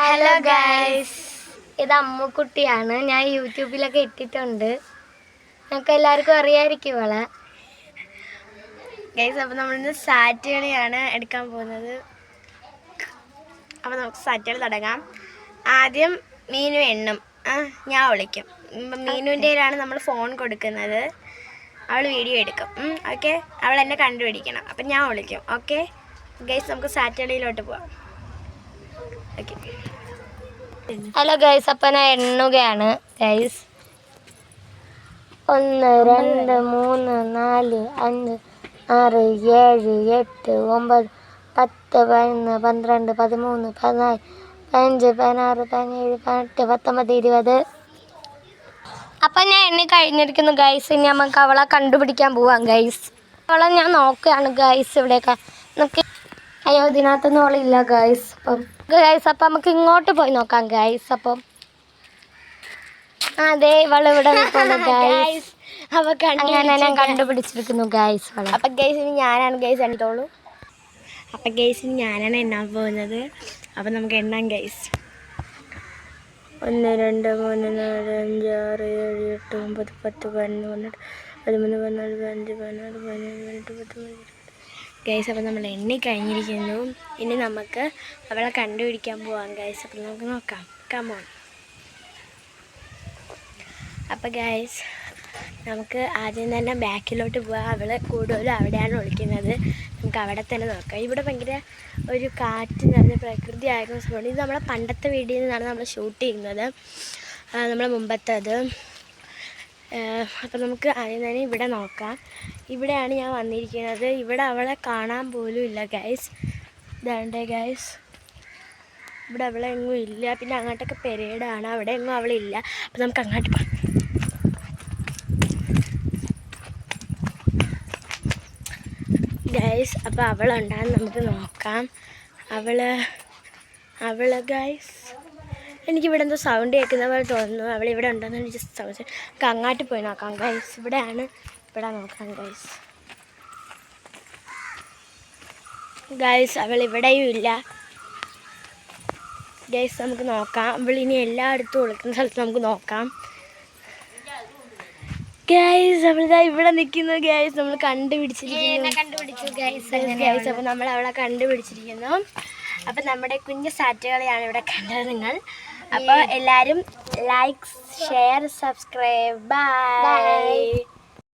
Hello guys, ഇത് അമ്മുക്കുട്ടിയാണ്. ഞാൻ യൂട്യൂബിലൊക്കെ ഇട്ടിട്ടുണ്ട്. നമുക്ക് എല്ലാവർക്കും അറിയാമായിരിക്കും ഇവളെ. ഗൈസ്, അപ്പോൾ നമ്മളിന്ന് സാറ്റ് കളിയാണ് എടുക്കാൻ പോകുന്നത്. അപ്പോൾ നമുക്ക് സാറ്റ് കളി തുടങ്ങാം. ആദ്യം മീനു എണ്ണും, ഞാൻ വിളിക്കും. മീനുവിൻ്റെ കയ്യിലാണ് നമ്മൾ ഫോൺ കൊടുക്കുന്നത്. അവൾ വീഡിയോ എടുക്കും. ഓക്കെ, അവൾ എന്നെ കണ്ടുപിടിക്കണം. അപ്പം ഞാൻ വിളിക്കും. ഓക്കെ ഗൈസ്, നമുക്ക് സാറ്റ് കളിയിലോട്ട് പോവാം. ഓക്കെ. ഹലോ ഗൈസ്, അപ്പം ഞാൻ എണ്ണുകയാണ് ഗൈസ്. 1 2 3 4 5 6 7 8 9 10 11 12 13 14 15 16 17 18 19 20. അപ്പം ഞാൻ എണ്ണി കഴിഞ്ഞിരിക്കുന്നു ഗൈസ്. ഇനി നമുക്ക് അവളെ കണ്ടുപിടിക്കാൻ പോവാം ഗൈസ്. അവളെ ഞാൻ നോക്കുകയാണ് ഗൈസ്. ഇവിടെയൊക്കെ നമുക്ക് അയ്യോ, ഇതിനകത്തൊന്നും അവളില്ല ഗൈസ്. അപ്പം നമുക്ക് ഇങ്ങോട്ട് പോയി നോക്കാം ഗൈസ്. അപ്പം അതെ, ഇവളിവിടെ നിൽക്കുന്നു ഗൈസ്. അങ്ങനെ ഞാൻ കണ്ടുപിടിച്ചിരിക്കുന്നു ഗൈസ്. അപ്പം ഗൈസ്, ഇനി ഞാനാണ് ഗൈസ് എണ്ണത്തോളൂ. അപ്പം ഗൈസ്, ഇനി ഞാനാണ് എണ്ണാൻ പോകുന്നത്. അപ്പം നമുക്ക് എണ്ണാം ഗൈസ്. 1 2 3 4 5 6 7 8 9 10 11 12 13 14 15 16 17 18 19 ഗൈസ്. അപ്പം നമ്മൾ എണ്ണി കഴിഞ്ഞിരിക്കുന്നു. ഇനി നമുക്ക് അവളെ കണ്ടുപിടിക്കാൻ പോവാം ഗൈസ്. അപ്പം നമുക്ക് നോക്കാം. കമോൺ. അപ്പം ഗൈസ്, നമുക്ക് ആദ്യം തന്നെ ബാക്കിലോട്ട് പോവാം. അവൾ കൂടുതലും അവിടെയാണ് വിളിക്കുന്നത്. നമുക്ക് അവിടെ തന്നെ നോക്കാം. ഇവിടെ ഭയങ്കര ഒരു കാറ്റ് നിറഞ്ഞ പ്രകൃതി ആയിരിക്കുന്ന സമയമാണ്. ഇത് നമ്മളെ പണ്ടത്തെ വീഡിയോയിൽ നിന്നാണ് നമ്മൾ ഷൂട്ട് ചെയ്യുന്നത്, നമ്മളെ മുമ്പത്തേത്. അപ്പം നമുക്ക് ആദ്യം തന്നെ ഇവിടെ നോക്കാം. ഇവിടെയാണ് ഞാൻ വന്നിരിക്കുന്നത്. ഇവിടെ അവളെ കാണാൻ പോലും ഇല്ല ഗൈസ്. ഇതാണ്ടേ ഗൈസ്, ഇവിടെ അവളെ എങ്ങും ഇല്ല. പിന്നെ അങ്ങോട്ടൊക്കെ പെരേഡാണ്, അവിടെ എങ്ങും അവളില്ല. അപ്പം നമുക്ക് അങ്ങോട്ട് പോകാം ഗൈസ്. അപ്പോൾ അവളുണ്ടാകും, നമുക്ക് നോക്കാം. അവള് ഗൈസ്, എനിക്കിവിടെ എന്തോ സൗണ്ട് കേൾക്കുന്ന പോലെ തോന്നുന്നു. അവളിവിടെ ഉണ്ടെന്ന് എനിക്ക് സംശയം. നമുക്ക് അങ്ങോട്ട് പോയി നോക്കാം ഗൈസ്. ഇവിടെയാണ്, ഇവിടെ നോക്കാം ഗൈസ്. ഗൈസ്, അവളിവിടെയും ഇല്ല ഗൈസ്. നമുക്ക് നോക്കാം. അവളിനി എല്ലായിടത്തും വിളിക്കുന്ന സ്ഥലത്ത് നമുക്ക് നോക്കാം ഗൈസ്. അവളിതാ ഇവിടെ നിൽക്കുന്നു ഗൈസ്. നമ്മൾ കണ്ടുപിടിച്ചിരിക്കുന്നു ഗൈസ്. അപ്പം നമ്മൾ അവളെ കണ്ടുപിടിച്ചിരിക്കുന്നു. അപ്പം നമ്മുടെ കുഞ്ഞു സാറ്റ് കളിയാണ് ഇവിടെ കണ്ടത് നിങ്ങൾ. അപ്പോൾ എല്ലാവരും ലൈക്ക്, ഷെയർ, സബ്സ്ക്രൈബ്. ബൈ.